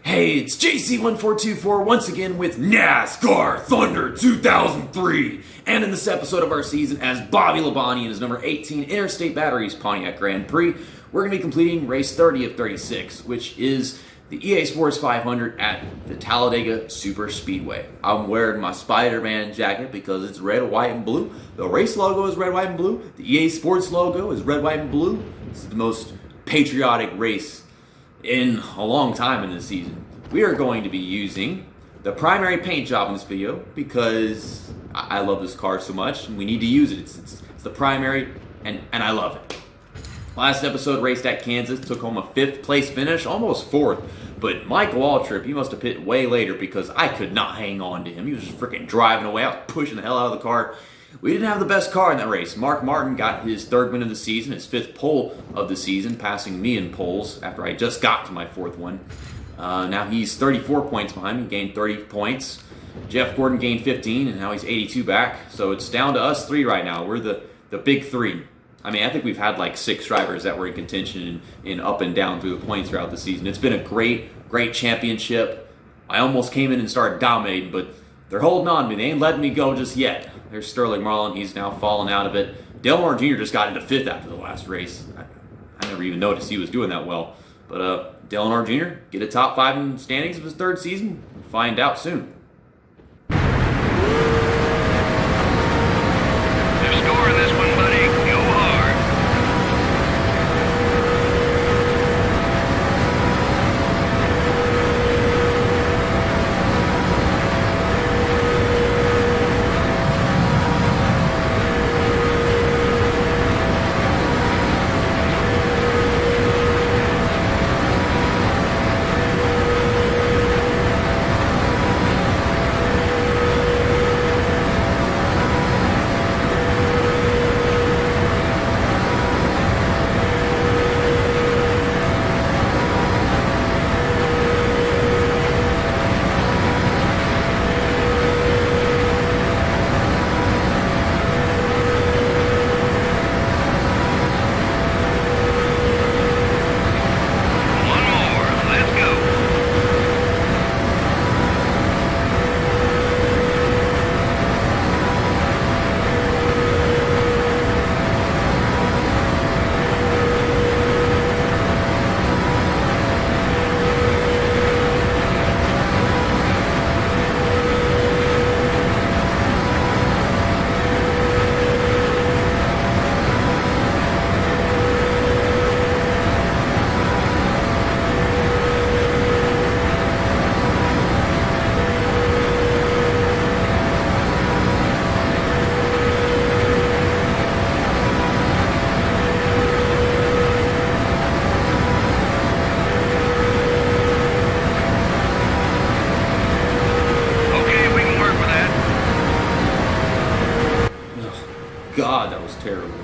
Hey, it's JC1424 once again with NASCAR Thunder 2003. And in this episode of our season, as Bobby Labonte in his number 18 Interstate Batteries Pontiac Grand Prix, we're going to be completing race 30 of 36, which is the EA Sports 500 at the Talladega Superspeedway. I'm wearing my Spider-Man jacket because it's red, white, and blue. The race logo is red, white, and blue. The EA Sports logo is red, white, and blue. This is the most patriotic race in a long time in this season. We are going to be using the primary paint job in this video because I love this car so much and we need to use it. It's the primary and I love it. Last episode raced at Kansas, took home a 5th place finish, almost 4th, but Mike Waltrip, he must have pit way later because I could not hang on to him. He was just freaking driving away. I was pushing the hell out of the car. We didn't have the best car in that race. Mark Martin got his 3rd win of the season, his 5th pole of the season, passing me in poles after I just got to my 4th one. Now he's 34 points behind me, gained 30 points. Jeff Gordon gained 15, and now he's 82 back. So it's down to us 3 right now. We're the big 3. I mean, I think we've had like 6 drivers that were in contention in up and down through the points throughout the season. It's been a great championship. I almost came in and started dominating, but they're holding on to me. They ain't letting me go just yet. There's Sterling Marlin. He's now fallen out of it. Dale Moore Jr. just got into 5th after the last race. I never even noticed he was doing that well. But Dale Moore Jr. get a top 5 in standings of his 3rd season. We'll find out soon. Your score in this one, buddy. Go hard. God, that was terrible.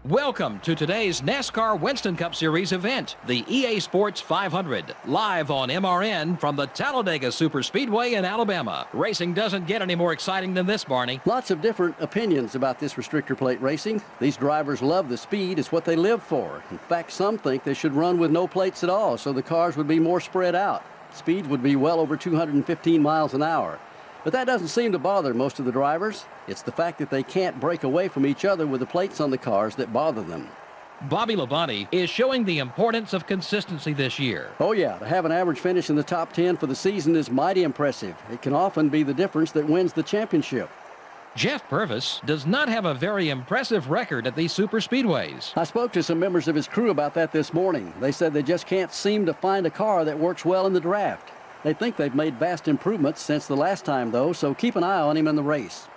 Welcome to today's NASCAR Winston Cup Series event, the EA Sports 500, live on MRN from the Talladega Superspeedway in Alabama. Racing doesn't get any more exciting than this, Barney. Lots of different opinions about this restrictor plate racing. These drivers love the speed. It's what they live for. In fact, some think they should run with no plates at all so the cars would be more spread out. Speeds would be well over 215 miles an hour. But that doesn't seem to bother most of the drivers. It's the fact that they can't break away from each other with the plates on the cars that bother them. Bobby Labonte is showing the importance of consistency this year. Oh yeah, to have an average finish in the top 10 for the season is mighty impressive. It can often be the difference that wins the championship. Jeff Purvis does not have a very impressive record at these super speedways. I spoke to some members of his crew about that this morning. They said they just can't seem to find a car that works well in the draft. They think they've made vast improvements since the last time, though, so keep an eye on him in the race.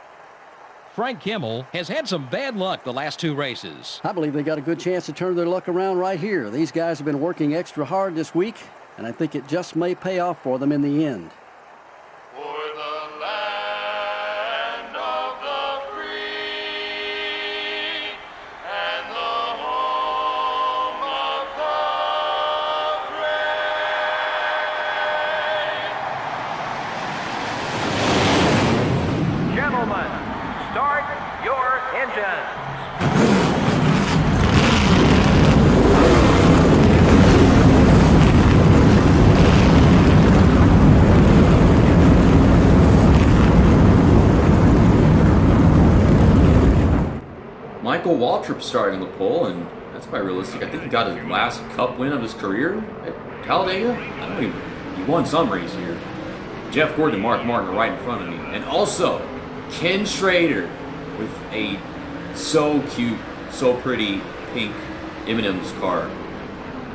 Frank Kimmel has had some bad luck the last 2 races. I believe they got a good chance to turn their luck around right here. These guys have been working extra hard this week, and I think it just may pay off for them in the end. For the land of the free and the home of the brave. Gentlemen, start your engines. Michael Waltrip starting the pole, and that's quite realistic. I think he got his last Cup win of his career at Talladega. I don't even, he won some race here. Jeff Gordon and Mark Martin are right in front of me. And also, Ken Schrader with a so cute, so pretty pink M&M's car.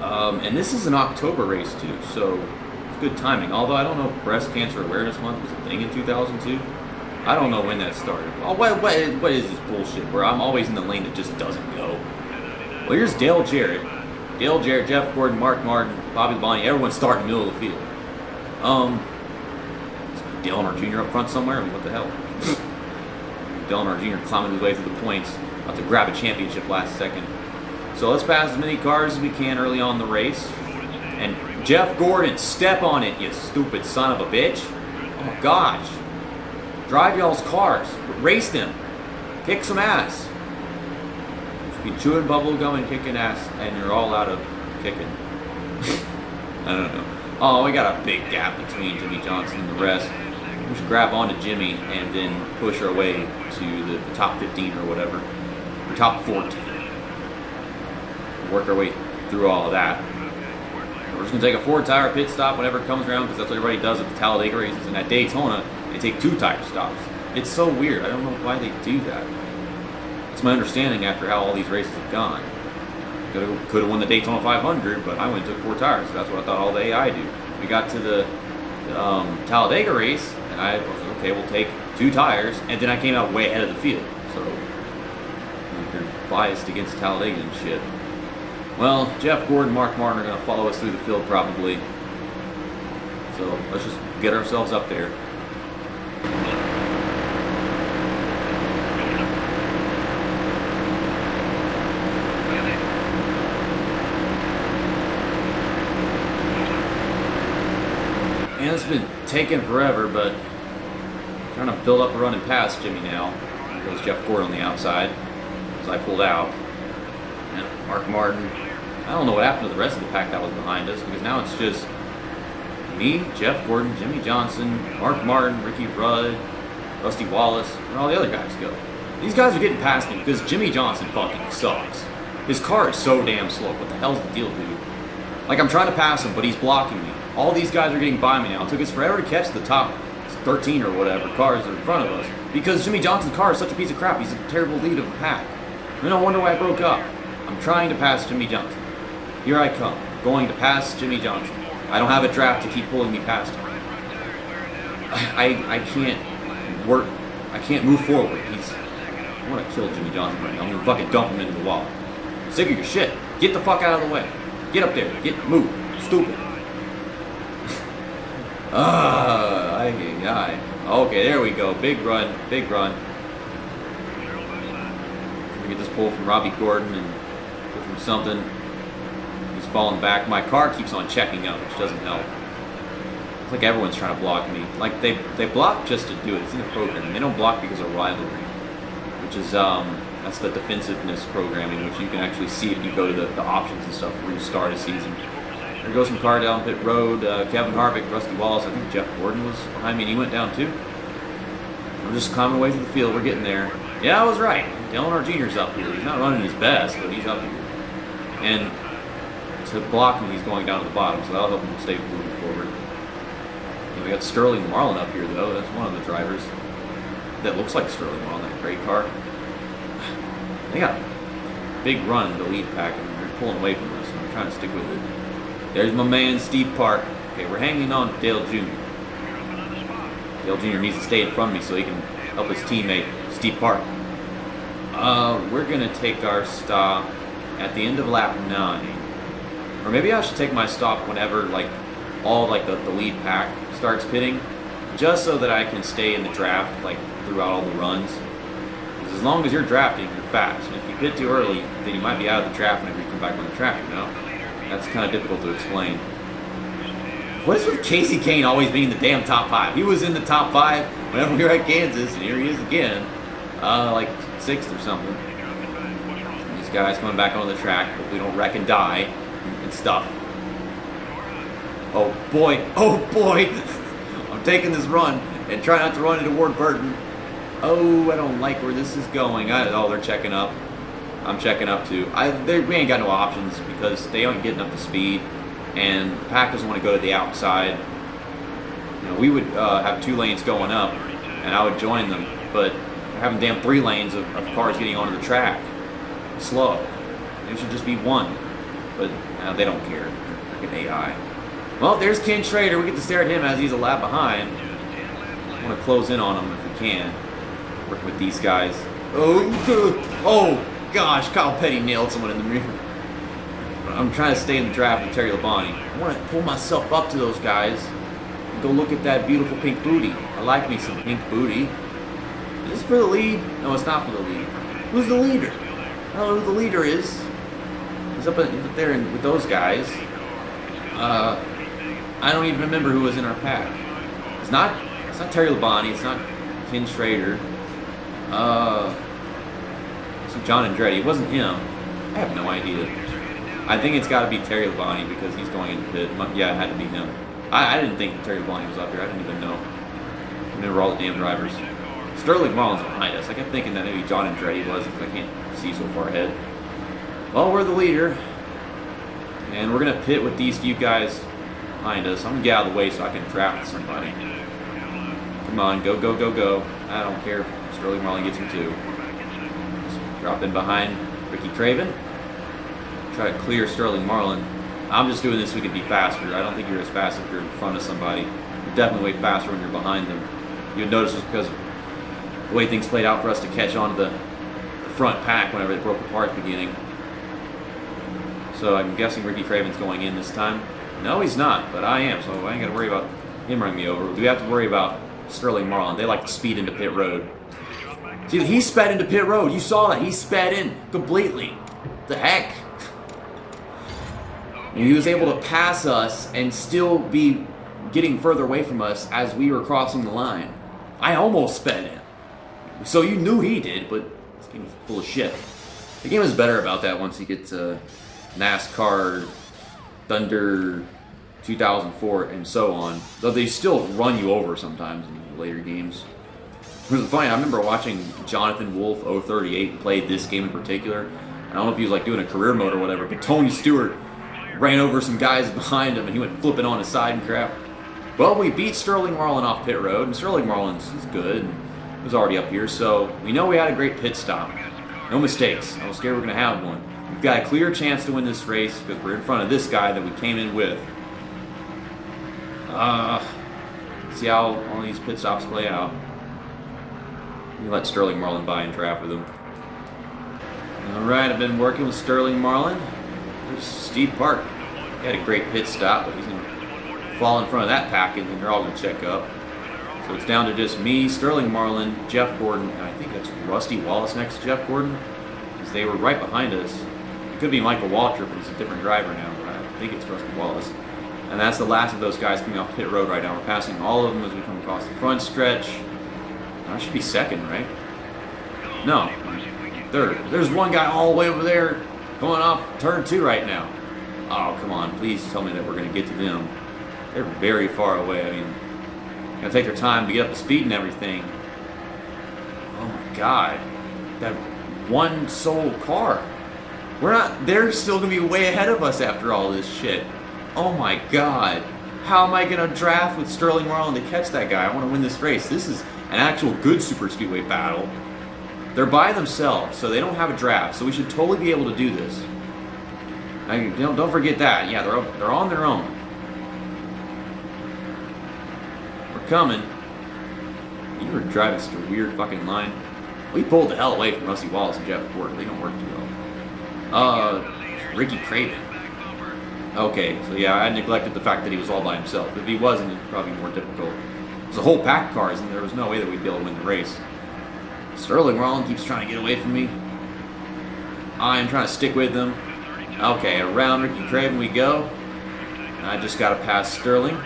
And this is an October race too, so it's good timing. Although I don't know if Breast Cancer Awareness Month was a thing in 2002. I don't know when that started. Oh, what is this bullshit where I'm always in the lane that just doesn't go? Well, here's Dale Jarrett. Dale Jarrett, Jeff Gordon, Mark Martin, Bobby Labonte, everyone starting middle of the field. Is Dale Earnhardt Jr. up front somewhere? I mean, what the hell? Dale Earnhardt Jr. climbing his way through the points, about to grab a championship last second. So let's pass as many cars as we can early on in the race. And Jeff Gordon, step on it, you stupid son of a bitch. Oh my gosh. Drive y'all's cars. Race them. Kick some ass. Just be chewing bubble gum and kicking ass, and you're all out of kicking. I don't know. Oh, we got a big gap between Jimmy Johnson and the rest. We should grab onto Jimmy and then push our way to the top 15 or whatever. Or top 14. Work our way through all of that. We're just going to take a 4-tire pit stop whenever it comes around, because that's what everybody does at the Talladega races. And at Daytona, they take 2-tire stops. It's so weird. I don't know why they do that. It's my understanding after how all these races have gone. Could have won the Daytona 500, but I went and took 4 tires. So that's what I thought all the AI do. We got to the Talladega race, and I was like, okay, we'll take 2 tires, and then I came out way ahead of the field. So they're biased against Talladega and shit. Well, Jeff Gordon, Mark Martin are going to follow us through the field probably. So let's just get ourselves up there. And it's been taking forever, but I'm trying to build up a run and pass Jimmy now. There goes Jeff Gordon on the outside as I pulled out. And Mark Martin. I don't know what happened to the rest of the pack that was behind us, because now it's just me, Jeff Gordon, Jimmy Johnson, Mark Martin, Ricky Rudd, Rusty Wallace, where all the other guys go. These guys are getting past me because Jimmy Johnson fucking sucks. His car is so damn slow. What the hell's the deal, dude? Like, I'm trying to pass him, but he's blocking me. All these guys are getting by me now. It took us forever to catch the top 13 or whatever cars that are in front of us, because Jimmy Johnson's car is such a piece of crap. He's a terrible lead of the pack. I mean, no wonder why I broke up. I'm trying to pass Jimmy Johnson. Here I come, going to pass Jimmy Johnson. I don't have a draft to keep pulling me past him. I can't work. I can't move forward. I want to kill Jimmy Johnson right now. I'm going to fucking dump him into the wall. I'm sick of your shit. Get the fuck out of the way. Get up there. Move. Stupid. Okay, there we go. Big run. Big run. We get this pull from Robbie Gordon and go from something. He's falling back. My car keeps on checking out, which doesn't help. It's like everyone's trying to block me. Like, they block just to do it. It's in the program. They don't block because of rivalry, which is that's the defensiveness programming, which you can actually see if you go to the options and stuff where you start a season. There goes some car down pit road. Kevin Harvick, Rusty Wallace. I think Jeff Gordon was behind me, and he went down too. We're just climbing away through the field. We're getting there. Yeah, I was right. Dale Earnhardt Jr.'s up here. He's not running his best, but he's up here. And to block me, he's going down to the bottom, so that'll help him stay moving forward. And we got Sterling Marlin up here, though. That's one of the drivers that looks like Sterling Marlin, that great car. They got a big run in the lead pack, and they're pulling away from us, and I'm trying to stick with it. There's my man, Steve Park. Okay, we're hanging on to Dale Jr. Dale Jr. needs to stay in front of me so he can help his teammate, Steve Park. We're going to take our stop at the end of lap 9. Or maybe I should take my stop whenever, like, all, like, the lead pack starts pitting, just so that I can stay in the draft, like, throughout all the runs. Because as long as you're drafting, you're fast. And if you pit too early, then you might be out of the draft whenever you come back on the track, you know? That's kind of difficult to explain. What is with Casey Kane always being the damn top 5? He was in the top 5 whenever we were at Kansas, and here he is again, like 6th or something. These guys coming back on the track, hope we don't wreck and die and stuff. Oh boy, I'm taking this run and trying not to run into Ward Burton. Oh, I don't like where this is going. Oh, they're checking up. I'm checking up to. We ain't got no options because they aren't getting up to speed, and the pack doesn't want to go to the outside. You know, we would have 2 lanes going up, and I would join them, but we're having damn 3 lanes of cars getting onto the track. Slow. It should just be 1, but they don't care. Freaking AI. Well, there's Ken Schrader. We get to stare at him as he's a lap behind. I want to close in on him if we can. Working with these guys. Oh gosh, Kyle Petty nailed someone in the mirror. I'm trying to stay in the draft with Terry Labonte. I want to pull myself up to those guys and go look at that beautiful pink booty. I like me some pink booty. Is this for the lead? No, it's not for the lead. Who's the leader? I don't know who the leader is. He's up there with those guys. I don't even remember who was in our pack. It's not Terry Labonte. It's not Ken Schrader. It's John Andretti. It wasn't him. I have no idea. I think it's got to be Terry Labonte because he's going into pit. Yeah, it had to be him. I didn't think Terry Labonte was up here. I didn't even know. I remember all the damn drivers. Sterling Marlin's behind us. I kept thinking that maybe John Andretti was because I can't see so far ahead. Well, we're the leader. And we're going to pit with these few guys behind us. I'm going to get out of the way so I can draft somebody. Come on, go, go, go, go. I don't care if Sterling Marlin gets him too. Just drop in behind Ricky Craven. Try to clear Sterling Marlin. I'm just doing this so we can be faster. I don't think you're as fast if you're in front of somebody. You're definitely way faster when you're behind them. You'd notice this because of the way things played out for us to catch on to the front pack whenever they broke apart at the beginning. So I'm guessing Ricky Craven's going in this time. No, he's not, but I am, so I ain't got to worry about him running me over. We have to worry about Sterling Marlin. They like to speed into pit road. See, he sped into pit road. You saw that. He sped in completely. The heck? And he was able to pass us and still be getting further away from us as we were crossing the line. I almost sped in. So you knew he did, but this game was full of shit. The game is better about that once you get to NASCAR, Thunder, 2004, and so on. Though they still run you over sometimes in the later games. It was funny, I remember watching Jonathan Wolf 038 play this game in particular. I don't know if he was like doing a career mode or whatever, but Tony Stewart ran over some guys behind him and he went flipping on his side and crap. Well, we beat Sterling Marlin off pit road, and Sterling Marlin's is good. He was already up here, so we know we had a great pit stop. No mistakes. I was scared we're going to have one. We've got a clear chance to win this race because we're in front of this guy that we came in with. See how all these pit stops play out. You let Sterling Marlin by and draft with him. Alright, I've been working with Sterling Marlin. There's Steve Park. He had a great pit stop, but he's going to fall in front of that package and they're all going to check up. So it's down to just me, Sterling Marlin, Jeff Gordon, and I think that's Rusty Wallace next to Jeff Gordon. Because they were right behind us. It could be Michael Waltrip, but he's a different driver now, but I think it's Rusty Wallace. And that's the last of those guys coming off pit road right now. We're passing all of them as we come across the front stretch. I should be second, right? No, third. There's one guy all the way over there going off turn 2 right now. Oh, come on. Please tell me that we're going to get to them. They're very far away. I mean, going to take their time to get up to speed and everything. Oh, my God. That one sole car. They're still going to be way ahead of us after all this shit. Oh, my God. How am I going to draft with Sterling Marlin to catch that guy? I want to win this race. This is an actual good Superspeedway battle. They're by themselves, so they don't have a draft, so we should totally be able to do this. Don't forget that. Yeah, they're on their own. We're coming. You were driving such a weird fucking line. We pulled the hell away from Rusty Wallace and Jeff Gordon. They don't work too well. Ricky Craven. Okay, so yeah, I neglected the fact that he was all by himself. If he wasn't, it'd probably be more difficult. There's a whole pack of cars, and there was no way that we'd be able to win the race. Sterling Marlin keeps trying to get away from me. I'm trying to stick with them. Okay, around Ricky Craven we go. I just got to pass Sterling.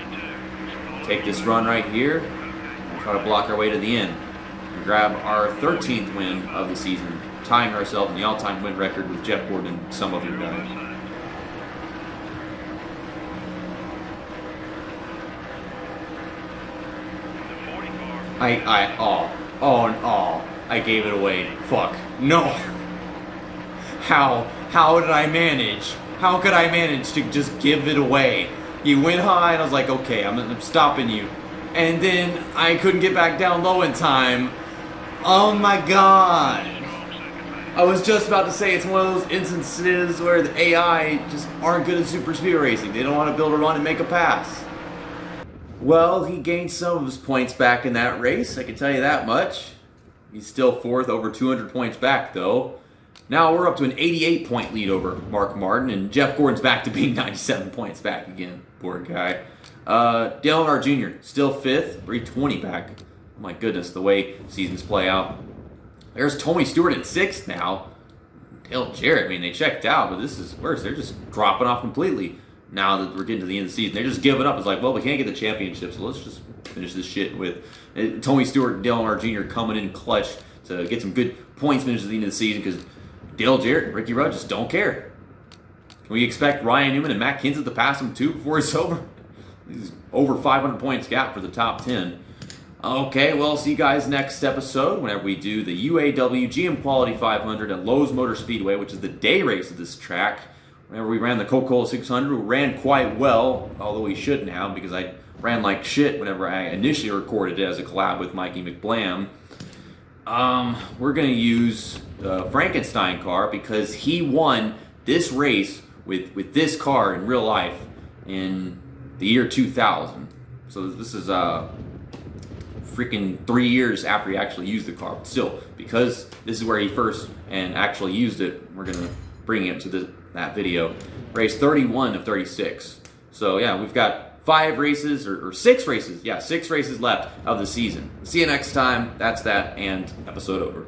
Take this run right here. And try to block our way to the end. And grab our 13th win of the season. Tying ourselves in the all-time win record with Jeff Gordon and some other guy. I gave it away. Fuck. No. How did I manage? How could I manage to just give it away? He went high, and I was like, okay, I'm stopping you. And then I couldn't get back down low in time. Oh my god. I was just about to say it's one of those instances where the AI just aren't good at super speed racing. They don't want to build a run and make a pass. Well, he gained some of his points back in that race, I can tell you that much. He's still fourth, over 200 points back though. Now we're up to an 88 point lead over Mark Martin, and Jeff Gordon's back to being 97 points back again. Poor guy. Dale Earnhardt Jr. still fifth, 320 back. Oh my goodness, the way seasons play out. There's Tony Stewart at sixth now. Dale Jarrett, I mean, they checked out, but this is worse. They're just dropping off completely now that we're getting to the end of the season. They're just giving up. It's like, well, we can't get the championship, so let's just finish this shit with Tony Stewart and Dale Earnhardt Jr. coming in clutch to get some good points finishes at the end of the season, because Dale Jarrett and Ricky Rudd just don't care. Can we expect Ryan Newman and Matt Kenseth to pass them too before it's over? He's over 500 points gap for the top 10. Okay, well, see you guys next episode whenever we do the UAW GM Quality 500 at Lowe's Motor Speedway, which is the day race of this track. Whenever we ran the Coca-Cola 600, we ran quite well, although we shouldn't have, because I ran like shit whenever I initially recorded it as a collab with Mikey McBlam. We're going to use the Frankenstein car because he won this race with this car in real life in the year 2000. So this is freaking 3 years after he actually used the car. But still, because this is where he first and actually used it, we're going to bring it to that video. Race 31 of 36. So yeah, we've got 5 races, or 6 races. Yeah, 6 races left of the season. See you next time. That's that, and episode over.